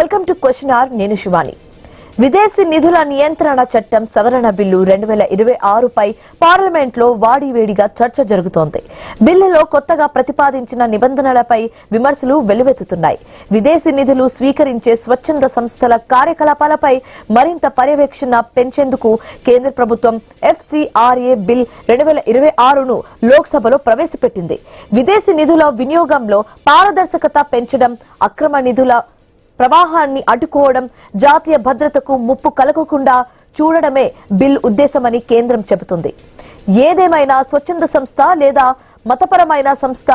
Welcome to question hour. నేను శివాని. విదేశీ నిధుల నియంత్రణ చట్టం సవరణ బిల్లు 2026 పై పార్లమెంట్ లో వాడివేడిగా చర్చ జరుగుతోంది. బిల్లులో కొత్తగా ప్రతిపాదించిన నిబంధనలపై విమర్శలు వెల్లువెత్తుతున్నాయి. విదేశీ నిధులు స్వీకరించే స్వచ్ఛంద సంస్థల కార్యకలాపాలపై మరింత పర్యవేక్షణ పెంచేందుకు కేంద్ర ప్రభుత్వం FCRA బిల్ 2026ను లోక్సభలో ప్రవేశపెట్టింది. విదేశీ నిధుల వినియోగంలో పారదర్శకత పెంచడం, అక్రమ నిధుల ప్రవాహాన్ని అడ్డుకోవడం, జాతీయ భద్రతకు ముప్పు కలగకుండా చూడడమే బిల్ ఉద్దేశమని కేంద్రం చెబుతుంది. ఏదేమైనా స్వచ్ఛంద సంస్థ లేదా మతపరమైన సంస్థ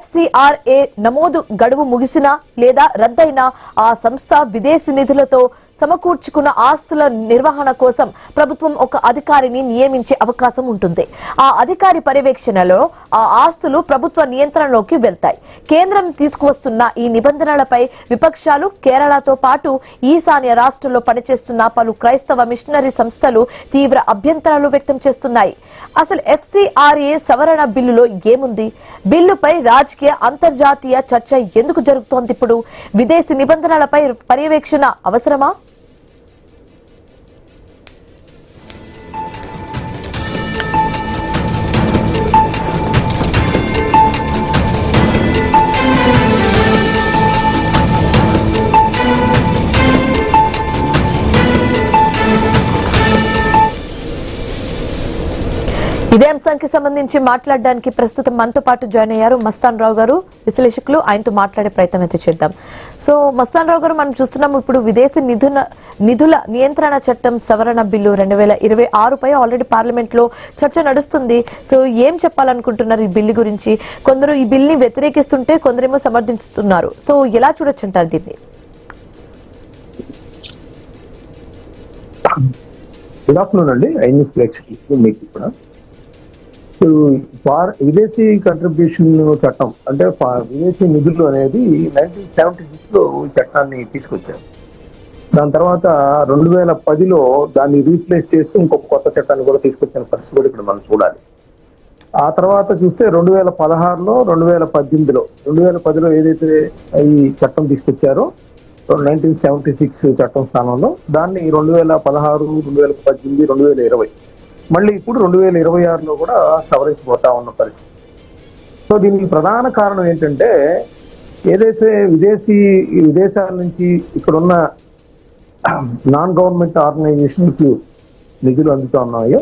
FCRA నమోదు గడువు ముగిసినా లేదా రద్దయినా ఆ సంస్థ విదేశీ నిధులతో సమకూర్చుకున్న ఆస్తుల నిర్వహణ కోసం ప్రభుత్వం ఒక అధికారిని నియమించే అవకాశం ఉంటుంది. ఆ అధికారి పర్యవేక్షణలో ఆ ఆస్తులు ప్రభుత్వ నియంత్రణలోకి వెళ్తాయి. కేంద్రం తీసుకువస్తున్న ఈ నిబంధనలపై విపక్షాలు, కేరళతో పాటు ఈశాన్య రాష్ట్రంలో పనిచేస్తున్న పలు క్రైస్తవ మిషనరీ సంస్థలు తీవ్ర అభ్యంతరాలు వ్యక్తం చేస్తున్నాయి. అసలు FCRA సవరణ బిల్లులో ఏముంది? బిల్లుపై రాజకీయ, అంతర్జాతీయ చర్చ ఎందుకు జరుగుతోంది? ఇప్పుడు విదేశీ నిబంధనలపై పర్యవేక్షణ అవసరమా? ఇదే అంశానికి సంబంధించి మాట్లాడడానికి ప్రస్తుతం మనతో పాటు జాయిన్ అయ్యారు మస్తాన్ రావు గారు, విశ్లేషకులు. ఆయనతో మాట్లాడే ప్రయత్నం అయితే చేద్దాం. సో మస్తాన్ రావు గారు, మనం చూస్తున్నాం ఇప్పుడు విదేశీ నిధుల నియంత్రణ చట్టం సవరణ బిల్లు 2026 పై ఆల్రెడీ పార్లమెంట్ లో చర్చ నడుస్తుంది. సో ఏం చెప్పాలనుకుంటున్నారు ఈ బిల్లు గురించి? కొందరు ఈ బిల్ ని వ్యతిరేకిస్తుంటే కొందరేమో సమర్థిస్తున్నారు. సో ఎలా చూడొచ్చు అంటారు దీన్ని? గుడ్ ఆఫ్టర్నూన్ అండి. ఐన్యూస్ ప్రేక్షకులకు మీకు కూడా విదేశీ కంట్రిబ్యూషన్ చట్టం అంటే విదేశీ నిధులు అనేది 1976 లో ఈ చట్టాన్ని తీసుకొచ్చారు. దాని తర్వాత 2010లో దాన్ని రీప్లేస్ చేసి ఇంకొక కొత్త చట్టాన్ని కూడా తీసుకొచ్చిన పరిస్థితి కూడా ఇక్కడ మనం చూడాలి. ఆ తర్వాత చూస్తే 2016లో 2018లో 2010లో ఏదైతే ఈ చట్టం తీసుకొచ్చారో 1976 చట్టం స్థానంలో దాన్ని 2016, 2018, 2020 మళ్ళీ ఇప్పుడు 2026లో కూడా సవరించబోతా ఉన్న పరిస్థితి. సో దీనికి ప్రధాన కారణం ఏంటంటే ఏదైతే విదేశాల నుంచి ఇక్కడున్న నాన్ గవర్నమెంట్ ఆర్గనైజేషన్కి నిధులు అందుతూ ఉన్నాయో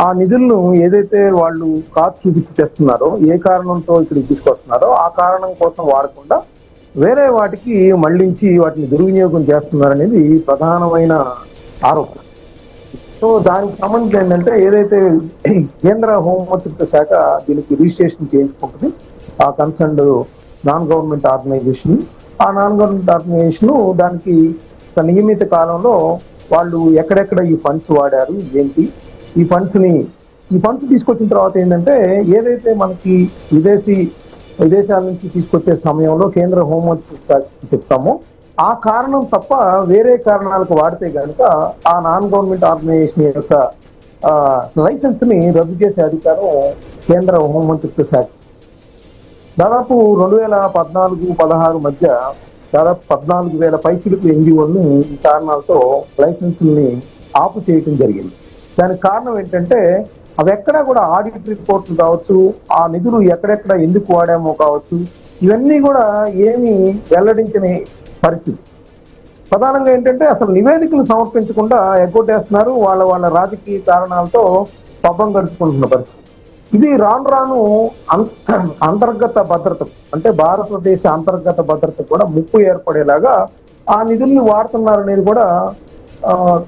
ఆ నిధులను ఏదైతే వాళ్ళు కాదు చూపించి తెస్తున్నారో, ఏ కారణంతో ఇక్కడికి తీసుకొస్తున్నారో ఆ కారణం కోసం వాడకుండా వేరే వాటికి మళ్లించి వాటిని దుర్వినియోగం చేస్తున్నారనేది ప్రధానమైన ఆరోపణ. సో దానికి సంబంధించి ఏంటంటే ఏదైతే కేంద్ర హోంమంత్రిత్వ శాఖ దీనికి రిజిస్ట్రేషన్ చేయించుకుంటుంది ఆ కన్సర్న్డ్ నాన్ గవర్నమెంట్ ఆర్గనైజేషన్, ఆ నాన్ గవర్నమెంట్ ఆర్గనైజేషన్ దానికి నియమిత కాలంలో వాళ్ళు ఎక్కడెక్కడ ఈ ఫండ్స్ వాడారు, ఏంటి ఈ ఫండ్స్ తీసుకొచ్చిన తర్వాత ఏంటంటే ఏదైతే మనకి విదేశాల నుంచి తీసుకొచ్చే సమయంలో కేంద్ర హోంమంత్రిత్వ శాఖ చెప్తామో ఆ కారణం తప్ప వేరే కారణాలకు వాడితే కనుక ఆ నాన్ గవర్నమెంట్ ఆర్గనైజేషన్ యొక్క లైసెన్స్ ని రద్దు చేసే అధికారం కేంద్ర హోంమంత్రిత్వ శాఖ. దాదాపు 2014-16 మధ్య దాదాపు 14,000 పైచిలకు ఎన్జిఓలను ఈ కారణాలతో లైసెన్సుల్ని ఆపు చేయటం జరిగింది. దానికి కారణం ఏంటంటే అవి ఎక్కడా కూడా ఆడిట్ రిపోర్ట్లు కావచ్చు, ఆ నిధులు ఎక్కడెక్కడ ఎందుకు వాడామో కావచ్చు, ఇవన్నీ కూడా ఏమీ వెల్లడించని పరిస్థితి. ప్రధానంగా ఏంటంటే అసలు నివేదికలు సమర్పించకుండా ఎగ్గొట్టేస్తున్నారు. వాళ్ళ రాజకీయ కారణాలతో పబ్బం గడుపుకుంటున్న పరిస్థితి. ఇది రాను అంతర్గత భద్రత అంటే భారతదేశ అంతర్గత భద్రత కూడా ముప్పు ఏర్పడేలాగా ఆ నిధుల్ని వాడుతున్నారనేది కూడా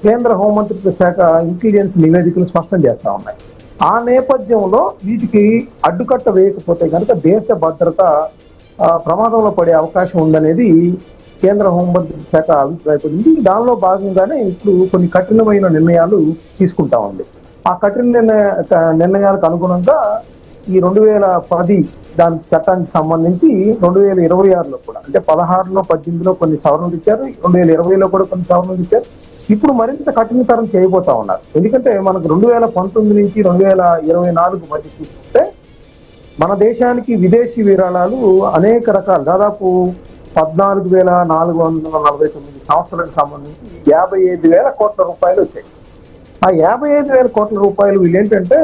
కేంద్ర హోంమంత్రిత్వ శాఖ ఇంటెలిజెన్స్ నివేదికలు స్పష్టం చేస్తా ఉన్నాయి. ఆ నేపథ్యంలో వీటికి అడ్డుకట్ట వేయకపోతే కనుక దేశ భద్రత ప్రమాదంలో పడే అవకాశం ఉందనేది కేంద్ర హోంమంత్రిత్వ శాఖ అభిప్రాయపడింది. దానిలో భాగంగానే ఇప్పుడు కొన్ని కఠినమైన నిర్ణయాలు తీసుకుంటా ఉంది. ఆ కఠిన నిర్ణయాలకు అనుగుణంగా ఈ 2010 దాని చట్టానికి సంబంధించి 2026లో కూడా అంటే 16లో 18లో కొన్ని సవరణలు ఇచ్చారు, 2020లో కూడా కొన్ని సవరణలు ఇచ్చారు. ఇప్పుడు మరింత కఠినతరం చేయబోతా ఉన్నారు. ఎందుకంటే మనకు 2019 నుంచి 2024 మధ్య చూసుకుంటే మన దేశానికి విదేశీ విరాళాలు అనేక రకాలు దాదాపు 14,449 సంస్థలకు సంబంధించి 55,000 కోట్ల రూపాయలు వచ్చాయి. ఆ 55,000 కోట్ల రూపాయలు వీళ్ళు ఏంటంటే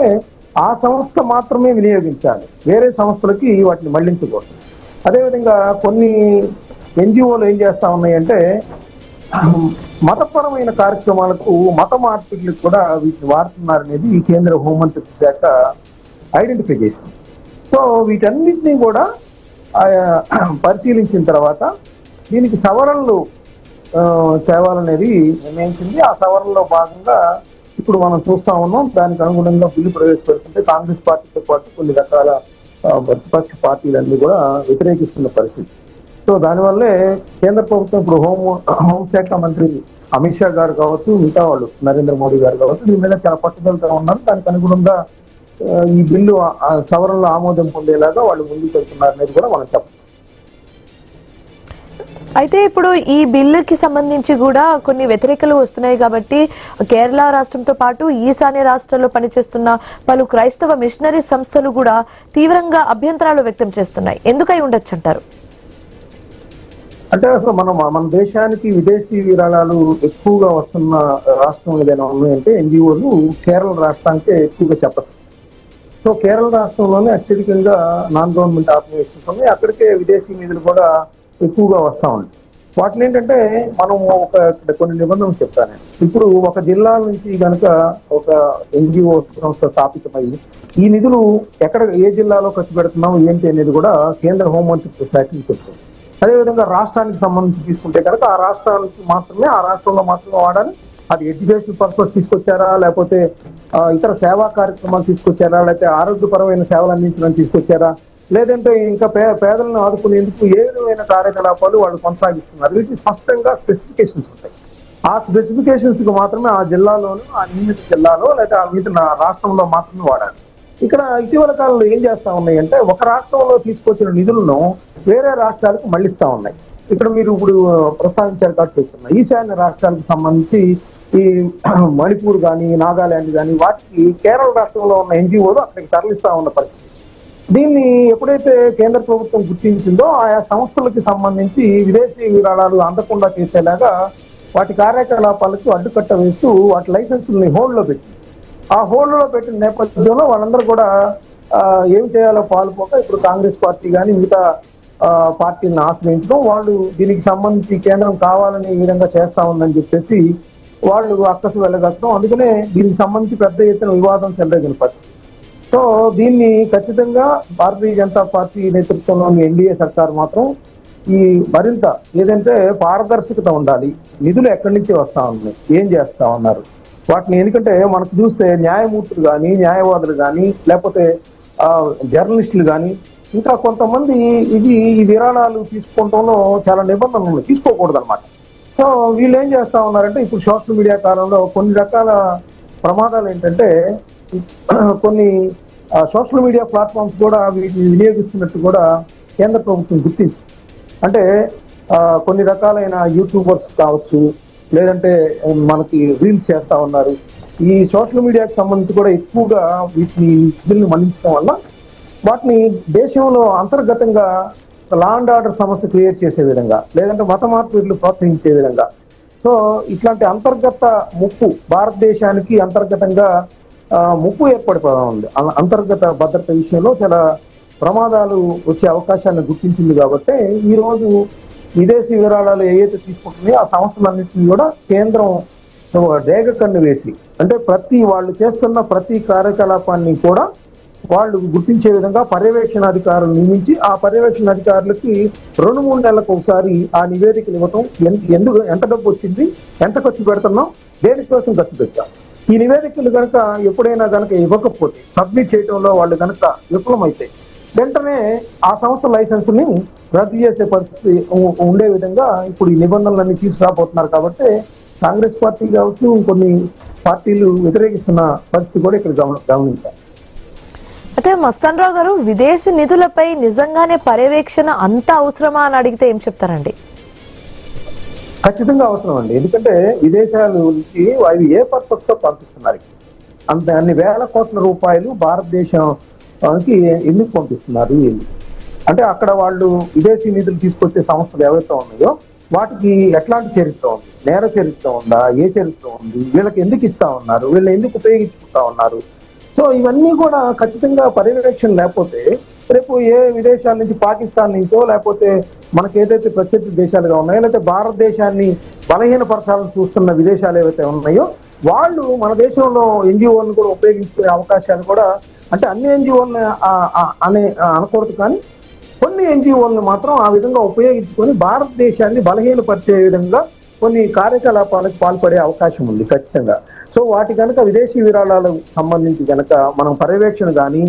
ఆ సంస్థ మాత్రమే వినియోగించాలి, వేరే సంస్థలకి వాటిని మళ్లించకూడదు. అదేవిధంగా కొన్ని ఎన్జిఓలు ఏం చేస్తా ఉన్నాయంటే మతపరమైన కార్యక్రమాలకు, మత మార్పిడులకు కూడా వీటిని వాడుతున్నారనేది కేంద్ర హోంమంత్రిత్వ శాఖ ఐడెంటిఫై చేసింది. సో వీటన్నిటినీ కూడా పరిశీలించిన తర్వాత దీనికి సవరణలు తేవాలనేది నిర్ణయించింది. ఆ సవరణలో భాగంగా ఇప్పుడు మనం చూస్తా ఉన్నాం. దానికి అనుగుణంగా బిల్లు ప్రవేశపెడుతుంటే కాంగ్రెస్ పార్టీతో పాటు కొన్ని రకాల ప్రతిపక్ష పార్టీలన్నీ కూడా వ్యతిరేకిస్తున్న పరిస్థితి. సో దానివల్లే కేంద్ర ప్రభుత్వం ఇప్పుడు హోంశాఖ మంత్రి అమిత్ షా గారు కావచ్చు, మిగతా వాళ్ళు నరేంద్ర మోడీ గారు కావచ్చు, దీని మీద చాలా పట్టుదలతో ఉన్నారు. దానికి అనుగుణంగా ఈ బిల్లు సవరణలో ఆమోదం పొందేలాగా వాళ్ళు ముందుకు వెళ్తున్నారు అనేది కూడా మనం చెప్పచ్చు. అయితే ఇప్పుడు ఈ బిల్లుకి సంబంధించి కూడా కొన్ని వ్యతిరేకలు వస్తున్నాయి కాబట్టి కేరళ రాష్ట్రంతో పాటు ఈశాన్య రాష్ట్రాల్లో పనిచేస్తున్న పలు క్రైస్తవ మిషనరీ సంస్థలు కూడా తీవ్రంగా అభ్యంతరాలు వ్యక్తం చేస్తున్నాయి. ఎందుకై ఉండొచ్చు అంటారు? అంటే అసలు మన దేశానికి విదేశీ విరాళాలు ఎక్కువగా వస్తున్న రాష్ట్రం ఏదైనా ఉన్నాయంటే ఎన్జిఓలు కేరళ రాష్ట్రానికే ఎక్కువగా చెప్పచ్చు. సో కేరళ రాష్ట్రంలోనే అత్యధికంగా నాన్ గవర్నమెంట్ ఆర్గనైజేషన్స్ ఉన్నాయి. అక్కడికే విదేశీ నిధులు కూడా ఎక్కువగా వస్తూ ఉంటాయి. వాటిని ఏంటంటే మనం కొన్ని నిబంధనలు చెప్తాను. ఇప్పుడు ఒక జిల్లా నుంచి కనుక ఒక ఎన్జిఓ సంస్థ స్థాపితమై ఈ నిధులు ఏ జిల్లాలో ఖర్చు పెడుతున్నాం ఏంటి అనేది కూడా కేంద్ర హోంమంత్రిత్వ శాఖకి చెప్తుంది. అదేవిధంగా రాష్ట్రానికి సంబంధించి తీసుకుంటే కనుక ఆ రాష్ట్రానికి మాత్రమే, ఆ రాష్ట్రంలో మాత్రమే వాడాలి. అది ఎడ్యుకేషన్ పర్పస్ తీసుకొచ్చారా, లేకపోతే ఇతర సేవా కార్యక్రమాలు తీసుకొచ్చారా, లేకపోతే ఆరోగ్యపరమైన సేవలు అందించడానికి తీసుకొచ్చారా, లేదంటే ఇంకా పేదలను ఆదుకునేందుకు ఏ విధమైన కార్యకలాపాలు వాళ్ళు కొనసాగిస్తున్నారు. వీటికి స్పష్టంగా స్పెసిఫికేషన్స్ ఉంటాయి. ఆ స్పెసిఫికేషన్స్ కు మాత్రమే ఆ జిల్లాలోనూ, ఆ నియమిత జిల్లాలో లేదా ఆ మిగతా రాష్ట్రంలో మాత్రమే వాడాలి. ఇక్కడ ఇటీవల కాలంలో ఏం చేస్తా ఉన్నాయి అంటే ఒక రాష్ట్రంలో తీసుకొచ్చిన నిధులను వేరే రాష్ట్రాలకు మళ్లిస్తా ఉన్నాయి. ఇక్కడ మీరు ఇప్పుడు ప్రస్తావించారు కాబట్టి చెప్తున్నా, ఈశాన్య రాష్ట్రాలకు సంబంధించి ఈ మణిపూర్ కానీ, నాగాలాండ్ కానీ వాటికి కేరళ రాష్ట్రంలో ఉన్న ఎన్జిఓలు అక్కడికి తరలిస్తా ఉన్న పరిస్థితి. దీన్ని ఎప్పుడైతే కేంద్ర ప్రభుత్వం గుర్తించిందో ఆయా సంస్థలకి సంబంధించి విదేశీ విరాళాలు అందకుండా చేసేలాగా వాటి కార్యకలాపాలకు అడ్డుకట్ట వేస్తూ వాటి లైసెన్సుల్ని హోల్డ్లో పెట్టింది. ఆ హోల్డ్లో పెట్టిన నేపథ్యంలో వాళ్ళందరూ కూడా ఏం చేయాలో పాల్పోక ఇప్పుడు కాంగ్రెస్ పార్టీ కానీ మిగతా పార్టీలను ఆశ్రయించడం, వాళ్ళు దీనికి సంబంధించి కేంద్రం కావాలని ఈ విధంగా చేస్తా ఉందని చెప్పేసి వాళ్ళు అక్కసు వెళ్ళగట్టడం. అందుకనే దీనికి సంబంధించి పెద్ద ఎత్తున వివాదం చెలరేగిన పరిస్థితి. సో దీన్ని ఖచ్చితంగా భారతీయ జనతా పార్టీ నేతృత్వంలోని ఎన్డీఏ సర్కార్ మాత్రం ఈ మరింత ఏదంటే పారదర్శకత ఉండాలి. నిధులు ఎక్కడి నుంచి వస్తా ఉన్నాయి, ఏం చేస్తా ఉన్నారు వాటిని. ఎందుకంటే మనకు చూస్తే న్యాయమూర్తులు కానీ, న్యాయవాదులు కానీ, లేకపోతే జర్నలిస్టులు కానీ, ఇంకా కొంతమంది ఈ విరాళాలు తీసుకోవడంలో చాలా నిబంధనలు తీసుకోకూడదు అనమాట. సో వీళ్ళు ఏం చేస్తా ఉన్నారంటే ఇప్పుడు సోషల్ మీడియా కాలంలో కొన్ని రకాల ప్రమాదాలు ఏంటంటే కొన్ని సోషల్ మీడియా ప్లాట్ఫామ్స్ కూడా వీటిని వినియోగిస్తున్నట్టు కూడా కేంద్ర ప్రభుత్వం గుర్తించింది. అంటే కొన్ని రకాలైన యూట్యూబర్స్ కావచ్చు, లేదంటే మనకి రీల్స్ చేస్తా ఉన్నారు. ఈ సోషల్ మీడియాకి సంబంధించి కూడా ఎక్కువగా వీటిని నిధులను మళ్లించడం వల్ల వాటిని దేశంలో అంతర్గతంగా లా అండ్ ఆర్డర్ సమస్య క్రియేట్ చేసే విధంగా, లేదంటే మత మార్పిడులు ప్రోత్సహించే విధంగా. సో ఇట్లాంటి అంతర్గత ముప్పు భారతదేశానికి అంతర్గతంగా ముప్పు ఏర్పడిపోతా ఉంది. అంతర్గత భద్రత విషయంలో చాలా ప్రమాదాలు వచ్చే అవకాశాన్ని గుర్తించింది. కాబట్టి ఈరోజు విదేశీ విరాళాలు ఏవైతే తీసుకుంటున్నాయో ఆ సంస్థలన్నింటినీ కూడా కేంద్రం డేగ కన్ను వేసి, అంటే వాళ్ళు చేస్తున్న ప్రతి కార్యకలాపాన్ని కూడా వాళ్ళు గుర్తించే విధంగా పర్యవేక్షణాధికారులు నియమించి ఆ పర్యవేక్షణాధికారులకి 2-3 నెలలకు ఒకసారి ఆ నివేదికలు ఇవ్వటం, ఎంత డబ్బు వచ్చింది, ఎంత ఖర్చు పెడుతున్నాం, దేనికోసం ఖర్చు పెట్టాం. ఈ నివేదికలు కనుక ఎప్పుడైనా కనుక ఇవ్వకపోతే, సబ్మిట్ చేయడంలో వాళ్ళు కనుక విఫలమైతే వెంటనే ఆ సంస్థ లైసెన్స్ని రద్దు చేసే పరిస్థితి ఉండే విధంగా ఇప్పుడు ఈ నిబంధనలన్నీ తీసుకురాబోతున్నారు. కాబట్టి కాంగ్రెస్ పార్టీ కావచ్చు, కొన్ని పార్టీలు వ్యతిరేకిస్తున్న పరిస్థితి కూడా ఇక్కడ గమనించాలి. అయితే మస్తాన్ రావు గారు, విదేశీ నిధులపై నిజంగానే పర్యవేక్షణ అంత అవసరమా అని అడిగితే ఏం చెప్తారండి? ఖచ్చితంగా అవసరం అండి. ఎందుకంటే విదేశాల నుంచి అవి ఏ పర్పస్ తో పంపిస్తున్నారు, అన్ని వేల కోట్ల రూపాయలు భారతదేశానికి ఎందుకు పంపిస్తున్నారు, అంటే అక్కడ వాళ్ళు విదేశీ నిధులు తీసుకొచ్చే సంస్థలు ఏవైతే ఉన్నాయో వాటికి ఎట్లాంటి చరిత్ర ఉంది, నేర చరిత్ర ఉందా, ఏ చరిత్ర ఉంది, వీళ్ళకి ఎందుకు ఇస్తా ఉన్నారు, వీళ్ళు ఎందుకు ఉపయోగించుకుంటా ఉన్నారు. సో ఇవన్నీ కూడా ఖచ్చితంగా పర్యవేక్షణ లేకపోతే రేపు ఏ విదేశాల నుంచి పాకిస్తాన్ నుంచో లేకపోతే మనకి ఏదైతే ప్రత్యర్థి దేశాలుగా ఉన్నాయో లేకపోతే భారతదేశాన్ని బలహీనపరచాలని చూస్తున్న విదేశాలు ఏవైతే ఉన్నాయో వాళ్ళు మన దేశంలో ఎన్జిఓలను కూడా ఉపయోగించుకునే అవకాశాలు కూడా, అంటే అన్ని ఎన్జిఓలను అనకూడదు కానీ కొన్ని ఎన్జిఓలను మాత్రం ఆ విధంగా ఉపయోగించుకొని భారతదేశాన్ని బలహీనపరిచే విధంగా కొన్ని కార్యకలాపాలకు పాల్పడే అవకాశం ఉంది ఖచ్చితంగా. సో వాటి కనుక విదేశీ విరాళాలకు సంబంధించి కనుక మనం పర్యవేక్షణ కానీ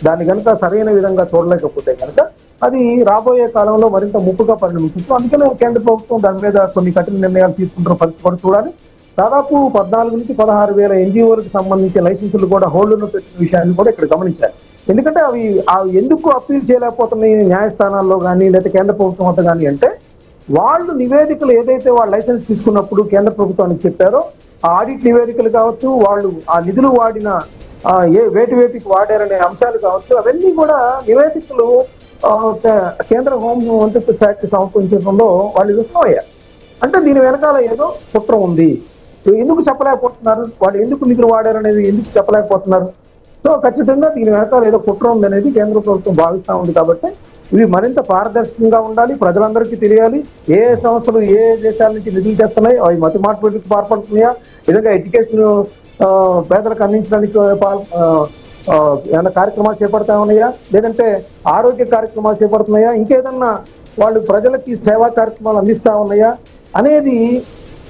దాన్ని కనుక సరైన విధంగా చూడలేకపోతే కనుక అది రాబోయే కాలంలో మరింత ముప్పుగా పరిణమించవచ్చు. అందుకనే కేంద్ర ప్రభుత్వం దాని మీద కొన్ని కఠిన నిర్ణయాలు తీసుకుంటున్న పరిస్థితి కూడా చూడాలి. దాదాపు 14 నుంచి 16,000 ఎన్జిఓలకు సంబంధించిన లైసెన్సులు కూడా హోల్డ్లో పెట్టిన విషయాన్ని కూడా ఇక్కడ గమనించాలి. ఎందుకంటే అవి ఎందుకు అప్పీల్ చేయలేకపోతున్నాయి న్యాయస్థానాల్లో కానీ లేదా కేంద్ర ప్రభుత్వం వద్ద కానీ అంటే వాళ్ళు నివేదికలు ఏదైతే వాళ్ళు లైసెన్స్ తీసుకున్నప్పుడు కేంద్ర ప్రభుత్వానికి చెప్పారో ఆ ఆడిట్ నివేదికలు కావచ్చు, వాళ్ళు ఆ నిధులు వాడిన వేటికి వాడారనే అంశాలు కావచ్చు, అవన్నీ కూడా నివేదికలు కేంద్ర హోం మంత్రిత్వ శాఖకి సమర్పించడంలో వాళ్ళు విఫలమయ్యారు. అంటే దీని వెనకాల ఏదో కుట్ర ఉంది, ఎందుకు చెప్పలేకపోతున్నారు, వాళ్ళు ఎందుకు నిధులు వాడారనేది ఎందుకు చెప్పలేకపోతున్నారు. సో ఖచ్చితంగా దీని వెనకాల ఏదో కుట్ర ఉంది అనేది కేంద్ర ప్రభుత్వం భావిస్తూ ఉంది. కాబట్టి ఇవి మరింత పారదర్శకంగా ఉండాలి, ప్రజలందరికీ తెలియాలి. ఏ సంస్థలు ఏ దేశాల నుంచి నిధులు తెస్తున్నాయి, అవి మతి మార్పిడికి పాల్పడుతున్నాయా, నిజంగా ఎడ్యుకేషన్ పేదలకు అందించడానికి ఏమైనా కార్యక్రమాలు చేపడతా ఉన్నాయా, లేదంటే ఆరోగ్య కార్యక్రమాలు చేపడుతున్నాయా, ఇంకేదన్నా వాళ్ళు ప్రజలకి సేవా కార్యక్రమాలు అందిస్తా ఉన్నాయా అనేది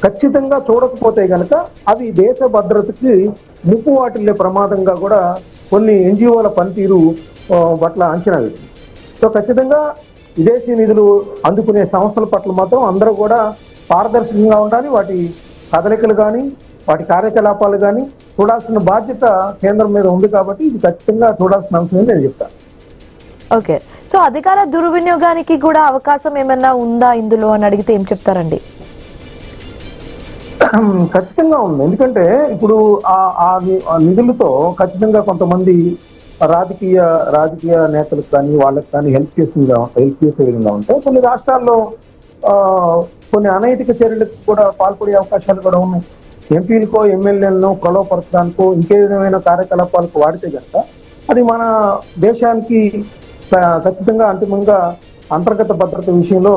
ఖచ్చితంగా చూడకపోతే కనుక అవి దేశ భద్రతకి ముప్పు వాటిల్లే ప్రమాదంగా కూడా కొన్ని ఎన్జిఓల పనితీరు పట్ల అంచనా వేసింది. సో ఖచ్చితంగా విదేశీ నిధులు అందుకునే సంస్థల పట్ల మాత్రం అందరూ కూడా పారదర్శకంగా ఉండాలి. వాటి కదలికలు కానీ వాటి కార్యకలాపాలు కానీ చూడాల్సిన బాధ్యత కేంద్రం మీద ఉంది. కాబట్టి ఇది ఖచ్చితంగా చూడాల్సిన అంశమే నేను చెప్తాను. ఓకే, సో అధికార దుర్వినియోగానికి కూడా అవకాశం ఏమైనా ఉందా ఇందులో అని అడిగితే ఏం చెప్తారండి? ఖచ్చితంగా ఉంది. ఎందుకంటే ఇప్పుడు ఆ నిధులతో ఖచ్చితంగా కొంతమంది రాజకీయ నేతలకు కానీ వాళ్ళకి కానీ హెల్ప్ చేసే విధంగా ఉంటాయి. కొన్ని రాష్ట్రాల్లో కొన్ని అనైతిక చర్యలకు కూడా పాల్పడే అవకాశాలు కూడా ఉన్నాయి. ఎంపీలకో ఎమ్మెల్యేలను కొలవపరచడానికో ఇంకే విధమైన కార్యకలాపాలకు వాడితే కనుక అది మన దేశానికి ఖచ్చితంగా అంతిమంగా అంతర్గత భద్రత విషయంలో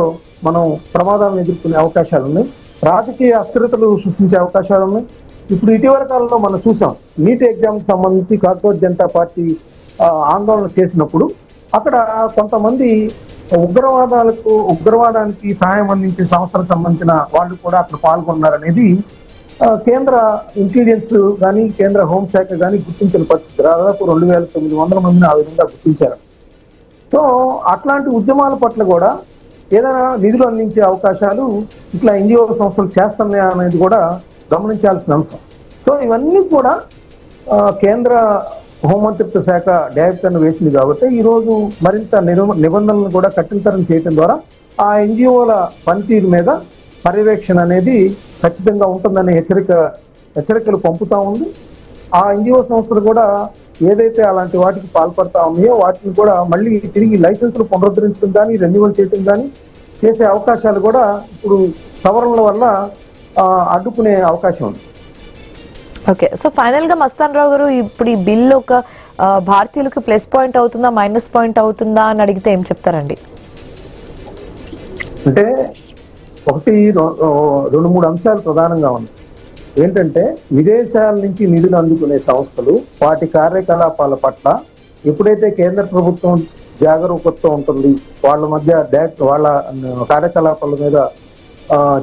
మనం ప్రమాదాలను ఎదుర్కొనే అవకాశాలు ఉన్నాయి. రాజకీయ అస్థిరతలు సృష్టించే అవకాశాలు ఉన్నాయి. ఇప్పుడు ఇటీవల కాలంలో మనం చూసాం, నీట్ ఎగ్జామ్కి సంబంధించి కాక్రోచ్ జనతా పార్టీ ఆందోళన చేసినప్పుడు అక్కడ కొంతమంది ఉగ్రవాదానికి సహాయం అందించే సంస్థలకు సంబంధించిన వాళ్ళు కూడా అక్కడ పాల్గొన్నారనేది కేంద్ర ఇంటెలిజెన్స్ కానీ కేంద్ర హోంశాఖ కానీ గుర్తించిన పరిస్థితి. దాదాపు 2,900 మందిని ఆ విధంగా గుర్తించారు. సో అట్లాంటి ఉద్యమాల పట్ల కూడా ఏదైనా నిధులు అందించే అవకాశాలు ఇట్లా ఎన్జిఓ సంస్థలు చేస్తున్నాయి అనేది కూడా గమనించాల్సిన అంశం. సో ఇవన్నీ కూడా కేంద్ర హోంమంత్రిత్వ శాఖ డైరెక్టర్ను వేసింది కాబట్టి ఈరోజు మరింత నిబంధనలను కూడా కఠినతరం చేయడం ద్వారా ఆ ఎన్జిఓల పనితీరు మీద పర్యవేక్షణ అనేది ఖచ్చితంగా ఉంటుందనే హెచ్చరికలు పంపుతా ఉంది. ఆ ఎన్జిఓ సంస్థలు కూడా ఏదైతే అలాంటి వాటికి పాల్పడతా ఉన్నాయో వాటిని కూడా మళ్ళీ తిరిగి లైసెన్సులు పునరుద్ధరించడం కానీ రెన్యువల్ చేయడం కానీ చేసే అవకాశాలు కూడా ఇప్పుడు సవరణల వల్ల అడ్డుకునే అవకాశం ఉంది. ఓకే, సో ఫైనల్ గా మస్తాన్ రావు గారు, ఇప్పుడు ఈ బిల్ ఒక భారతీయులకు ప్లస్ పాయింట్ అవుతుందా మైనస్ పాయింట్ అవుతుందా అని అడిగితే ఏం చెప్తారండి? అంటే ఒకటి 2-3 అంశాలు ప్రధానంగా ఉన్నాయి. ఏంటంటే విదేశాల నుంచి నిధులు అందుకునే సంస్థలు వాటి కార్యకలాపాల పట్ల ఎప్పుడైతే కేంద్ర ప్రభుత్వం జాగరూకతతో ఉంటుంది, వాళ్ళ మధ్య వాళ్ళ కార్యకలాపాల మీద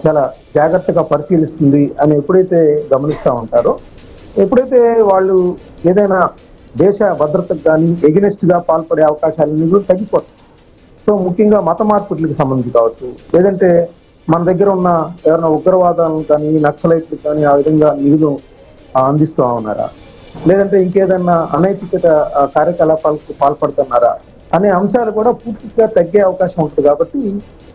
చాలా జాగ్రత్తగా పరిశీలిస్తుంది అని ఎప్పుడైతే గమనిస్తూ ఉంటారో, ఎప్పుడైతే వాళ్ళు ఏదైనా దేశ భద్రతకు కానీ ఎగెనిస్ట్ గా పాల్పడే అవకాశాలు తగ్గిపోతాయి. సో ముఖ్యంగా మత మార్పిడులకు సంబంధించి కావచ్చు, లేదంటే మన దగ్గర ఉన్న ఎవరైనా ఉగ్రవాదాలను కానీ నక్సలైట్లు కానీ ఆ విధంగా నిధులు అందిస్తూ ఉన్నారా, లేదంటే ఇంకేదన్నా అనైతికత కార్యకలాపాలకు పాల్పడుతున్నారా అనే అంశాలు కూడా పూర్తిగా తగ్గే అవకాశం ఉంటుంది. కాబట్టి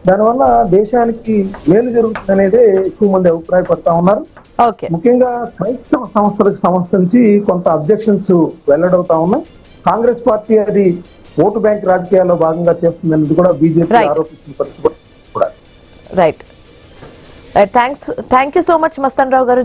దానివల్ల దేశానికి మేలు జరుగుతుంది అనేదే ఎక్కువ మంది అభిప్రాయపడతా ఉన్నారు. ముఖ్యంగా క్రైస్తవ సంస్థలకు సంబంధించి కొంత అబ్జెక్షన్స్ వెల్లడవుతా ఉన్నాయి. కాంగ్రెస్ పార్టీ అది ఓటు బ్యాంక్ రాజకీయాల్లో భాగంగా చేస్తుందనేది కూడా బీజేపీ Right. ఆరోపిస్తున్న పరిస్థితి కూడా. Right thank you so much Mastan Rao గారు.